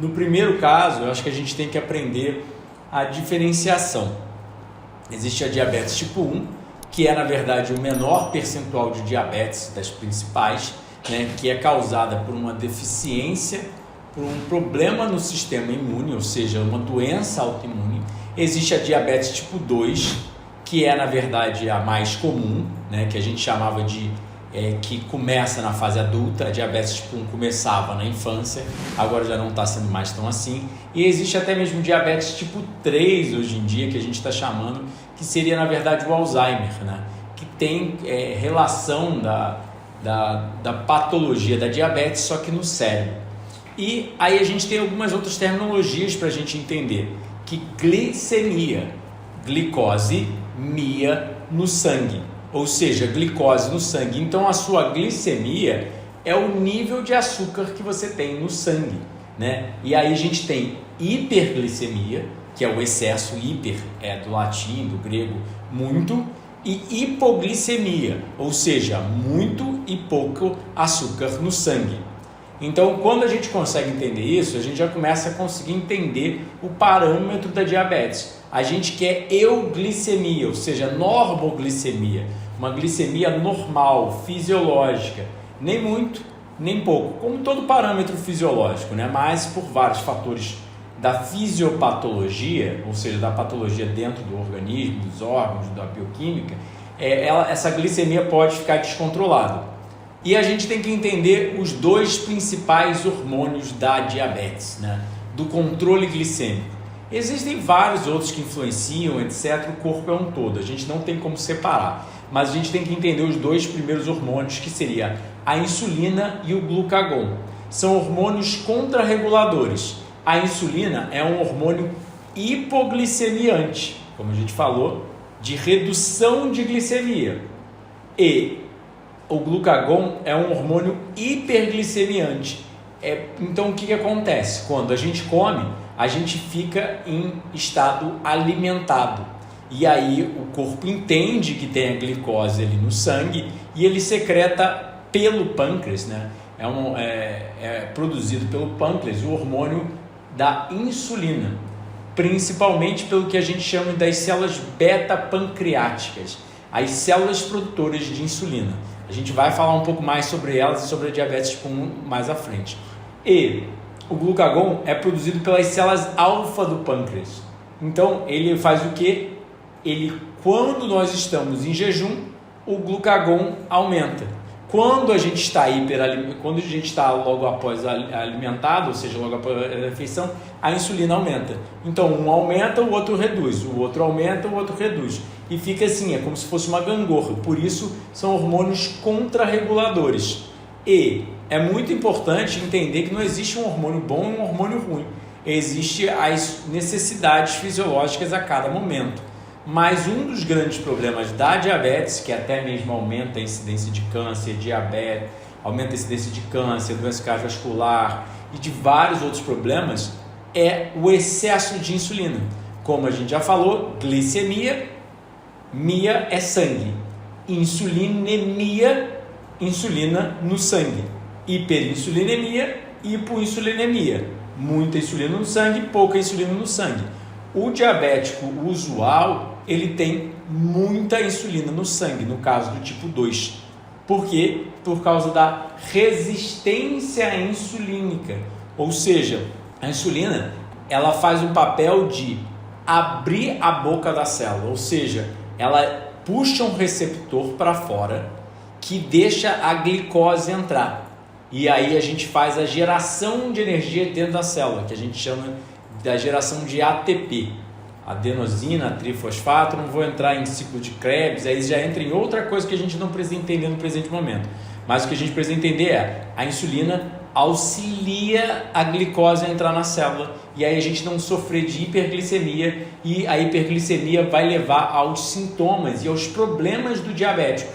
No primeiro caso, eu acho que a gente tem que aprender a diferenciação. Existe a diabetes tipo 1, que é na verdade o menor percentual de diabetes das principais, né, que é causada por uma deficiência, por um problema no sistema imune, ou seja, uma doença autoimune. Existe a diabetes tipo 2, que é na verdade a mais comum, né, que a gente chamava de que começa na fase adulta. A diabetes tipo 1 começava na infância, agora já não está sendo mais tão assim. E existe até mesmo diabetes tipo 3 hoje em dia, que a gente está chamando, que seria na verdade o Alzheimer, né? Que tem relação da patologia da diabetes, só que no cérebro. E aí a gente tem algumas outras terminologias para a gente entender, que glicemia, glicose, mia no sangue, ou seja, glicose no sangue. Então a sua glicemia é o nível de açúcar que você tem no sangue, né? E aí a gente tem hiperglicemia, que é o excesso, hiper é do latim, do grego, muito, e hipoglicemia, ou seja, muito e pouco açúcar no sangue. Então, quando a gente consegue entender isso, a gente já começa a conseguir entender o parâmetro da diabetes. A gente quer euglicemia, ou seja, normoglicemia, uma glicemia normal, fisiológica, nem muito, nem pouco, como todo parâmetro fisiológico, né? Mas por vários fatores da fisiopatologia, ou seja, da patologia dentro do organismo, dos órgãos, da bioquímica, essa glicemia pode ficar descontrolada. E a gente tem que entender os dois principais hormônios da diabetes, né? Do controle glicêmico. Existem vários outros que influenciam, etc. O corpo é um todo, a gente não tem como separar. Mas a gente tem que entender os dois primeiros hormônios, que seria a insulina e o glucagon. São hormônios contrarreguladores. A insulina é um hormônio hipoglicemiante, como a gente falou, de redução de glicemia. E o glucagon é um hormônio hiperglicemiante. Então o que acontece? Quando a gente come, a gente fica em estado alimentado. E aí o corpo entende que tem a glicose ali no sangue e ele secreta pelo pâncreas, né? É produzido pelo pâncreas o hormônio da insulina, principalmente pelo que a gente chama das células beta-pancreáticas, as células produtoras de insulina. A gente vai falar um pouco mais sobre elas e sobre a diabetes tipo 1 mais à frente. E o glucagon é produzido pelas células alfa do pâncreas. Então ele faz o quê? Quando nós estamos em jejum, o glucagon aumenta. Quando a gente está logo após alimentado, ou seja, logo após a refeição, a insulina aumenta. Então um aumenta, o outro reduz, o outro aumenta, o outro reduz. E fica assim, é como se fosse uma gangorra. Por isso são hormônios contrarreguladores. E é muito importante entender que não existe um hormônio bom e um hormônio ruim. Existem as necessidades fisiológicas a cada momento. Mas um dos grandes problemas da diabetes, que até mesmo aumenta a incidência de câncer, diabetes, aumenta a incidência de câncer, doença cardiovascular e de vários outros problemas, é o excesso de insulina. Como a gente já falou, glicemia, mia é sangue, insulinemia, insulina no sangue, hiperinsulinemia, hipoinsulinemia, muita insulina no sangue, pouca insulina no sangue. O diabético usual, ele tem muita insulina no sangue, no caso do tipo 2. Por quê? Por causa da resistência insulínica. Ou seja, a insulina, ela faz um papel de abrir a boca da célula, ou seja, ela puxa um receptor para fora que deixa a glicose entrar. E aí a gente faz a geração de energia dentro da célula, que a gente chama da geração de ATP, adenosina, trifosfato. Não vou entrar em ciclo de Krebs, aí já entra em outra coisa que a gente não precisa entender no presente momento. Mas o que a gente precisa entender é a insulina auxilia a glicose a entrar na célula e aí a gente não sofrer de hiperglicemia, e a hiperglicemia vai levar aos sintomas e aos problemas do diabético.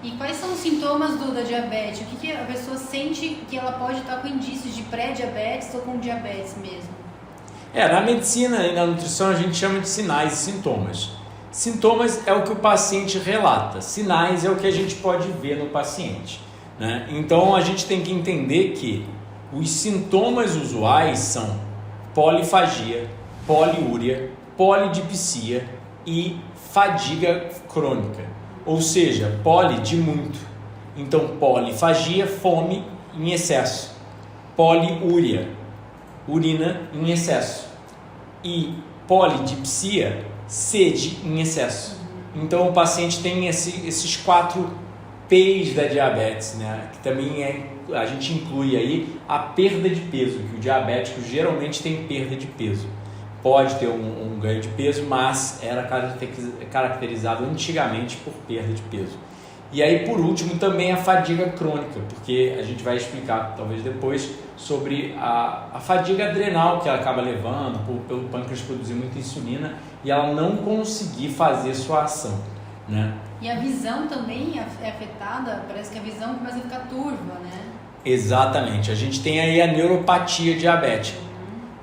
E quais são os sintomas da diabetes? O que a pessoa sente que ela pode estar com indícios de pré-diabetes ou com diabetes mesmo? Na medicina e na nutrição a gente chama de sinais e sintomas. Sintomas é o que o paciente relata, sinais é o que a gente pode ver no paciente, né? Então a gente tem que entender que Os sintomas usuais são polifagia, poliúria, polidipsia e fadiga crônica. Ou seja, poli de muito. Então, polifagia, fome em excesso. Poliúria, urina em excesso. E polidipsia, sede em excesso. Então, o paciente tem esses 4 P's da diabetes, né? Que também a gente inclui aí a perda de peso, que o diabético geralmente tem perda de peso. Pode ter um ganho de peso, mas era caracterizado antigamente por perda de peso. E aí, por último, também a fadiga crônica, porque a gente vai explicar, talvez depois, sobre a fadiga adrenal que ela acaba levando, pelo pâncreas produzir muita insulina e ela não conseguir fazer sua ação, né? E a visão também é afetada, parece que a visão começa a ficar turva, né? Exatamente. A gente tem aí a neuropatia diabética,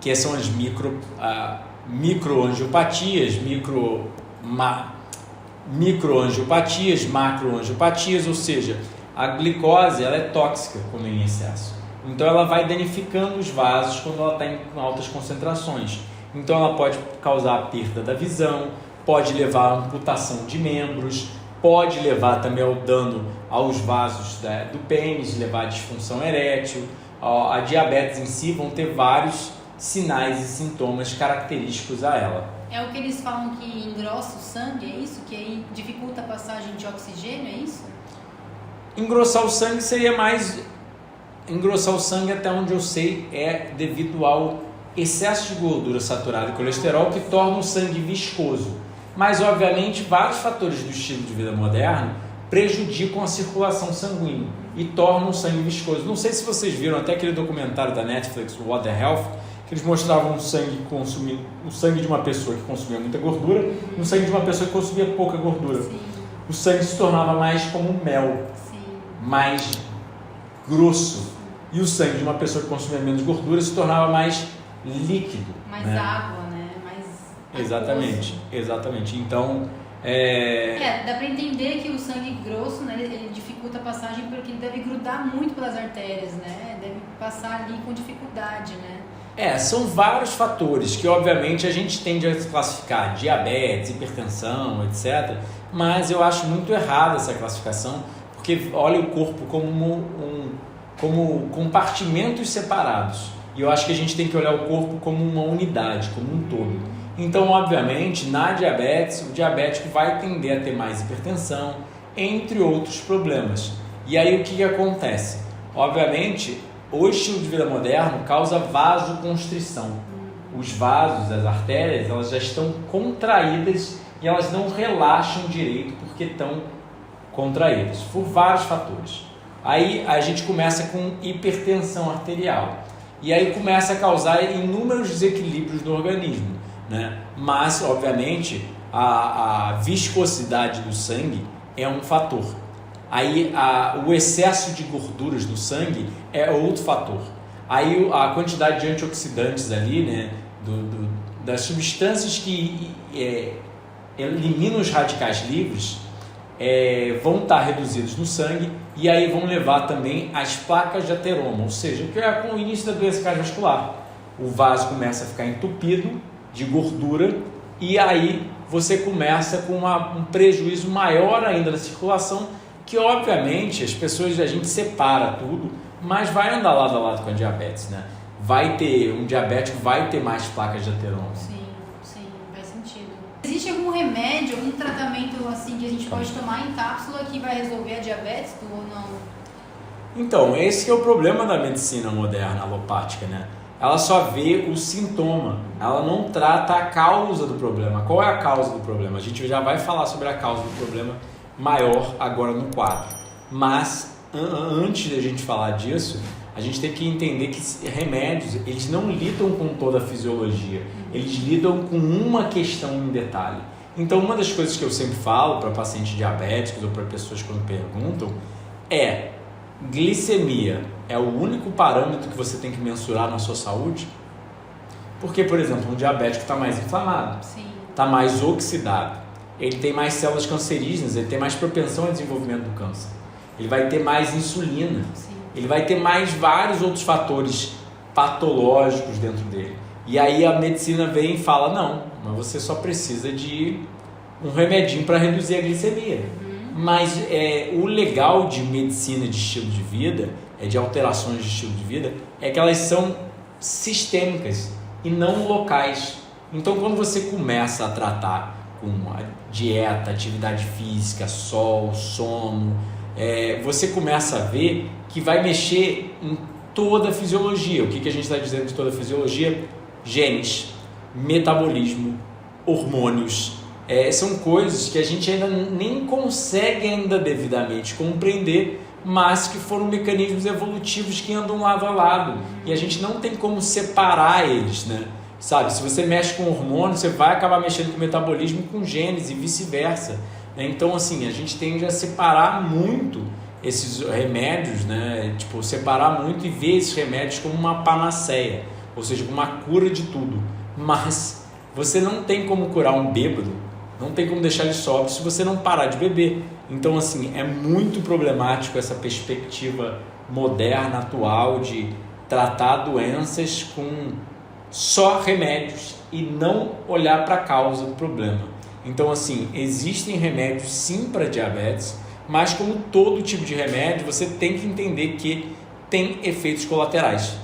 que são as microangiopatias, microangiopatias, macroangiopatias, ou seja, a glicose ela é tóxica quando em excesso. Então ela vai danificando os vasos quando ela está em altas concentrações. Então ela pode causar a perda da visão, pode levar a amputação de membros, pode levar também ao dano aos vasos do pênis, levar a disfunção erétil. A diabetes em si vão ter vários sinais e sintomas característicos a ela. É o que eles falam que engrossa o sangue, é isso? Que aí dificulta a passagem de oxigênio, é isso? Engrossar o sangue seria mais... Engrossar o sangue, até onde eu sei, é devido ao excesso de gordura saturada e colesterol que torna o sangue viscoso. Mas, obviamente, vários fatores do estilo de vida moderno prejudicam a circulação sanguínea e tornam o sangue viscoso. Não sei se vocês viram até aquele documentário da Netflix, o What the Health, que eles mostravam o sangue de uma pessoa que consumia muita gordura e o sangue de uma pessoa que consumia pouca gordura. Sim. O sangue se tornava mais como mel, Sim. mais grosso. E o sangue de uma pessoa que consumia menos gordura se tornava mais líquido. Mais né? água, né? Mais Exatamente, aquoso. exatamente. Então, dá para entender que o sangue grosso, né, ele dificulta a passagem porque ele deve grudar muito pelas artérias, né? Deve passar ali com dificuldade, né? São vários fatores que, obviamente, a gente tende a classificar diabetes, hipertensão, etc. Mas eu acho muito errada essa classificação, porque olha o corpo como compartimentos separados. E eu acho que a gente tem que olhar o corpo como uma unidade, como um todo. Então, obviamente, na diabetes, o diabético vai tender a ter mais hipertensão, entre outros problemas. E aí o que acontece? Obviamente, o estilo de vida moderno causa vasoconstrição. Os vasos, as artérias, elas já estão contraídas e elas não relaxam direito porque estão contraídas, por vários fatores. Aí a gente começa com hipertensão arterial. E aí começa a causar inúmeros desequilíbrios no organismo, né? Mas, obviamente, a viscosidade do sangue é um fator. Aí o excesso de gorduras no sangue é outro fator. Aí a quantidade de antioxidantes ali, né, das substâncias que eliminam os radicais livres vão estar reduzidos no sangue e aí vão levar também as placas de ateroma, ou seja, que é com o início da doença cardiovascular. O vaso começa a ficar entupido de gordura e aí você começa com um prejuízo maior ainda da circulação, que obviamente a gente separa tudo, mas vai andar lado a lado com a diabetes, né? Um diabético vai ter mais placas de ateroma. Sim, faz sentido. Existe algum remédio, algum tratamento assim que a gente pode tomar em cápsula que vai resolver a diabetes ou não? Então, esse que é o problema da medicina moderna alopática, né? Ela só vê o sintoma, ela não trata a causa do problema. Qual é a causa do problema? A gente já vai falar sobre a causa do problema maior agora no quadro. Mas, antes da gente falar disso, a gente tem que entender que remédios, eles não lidam com toda a fisiologia, eles lidam com uma questão em detalhe. Então, uma das coisas que eu sempre falo para pacientes diabéticos ou para pessoas quando perguntam é: glicemia é o único parâmetro que você tem que mensurar na sua saúde? Porque, por exemplo, um diabético está mais inflamado, está mais oxidado, ele tem mais células cancerígenas, ele tem mais propensão ao desenvolvimento do câncer, ele vai ter mais insulina. Sim. ele vai ter mais vários outros fatores patológicos dentro dele. E aí a medicina vem e fala, não, mas você só precisa de um remedinho para reduzir a glicemia. Mas o legal de medicina de estilo de vida, de alterações de estilo de vida, é que elas são sistêmicas e não locais. Então, quando você começa a tratar com a dieta, atividade física, sol, sono, você começa a ver que vai mexer em toda a fisiologia. O que a gente está dizendo de toda a fisiologia? Genes, metabolismo, hormônios. São coisas que a gente ainda nem consegue ainda devidamente compreender, mas que foram mecanismos evolutivos que andam lado a lado. E a gente não tem como separar eles, né? Sabe, se você mexe com hormônio, você vai acabar mexendo com metabolismo e com genes e vice-versa. Então, assim, a gente tende a separar muito esses remédios, né? Tipo, separar muito e ver esses remédios como uma panaceia, ou seja, como uma cura de tudo. Mas você não tem como curar um bêbado, não tem como deixar ele sóbrio se você não parar de beber. Então, assim, é muito problemático essa perspectiva moderna, atual, de tratar doenças com só remédios e não olhar para a causa do problema. Então, assim, existem remédios sim para diabetes, mas como todo tipo de remédio, você tem que entender que tem efeitos colaterais.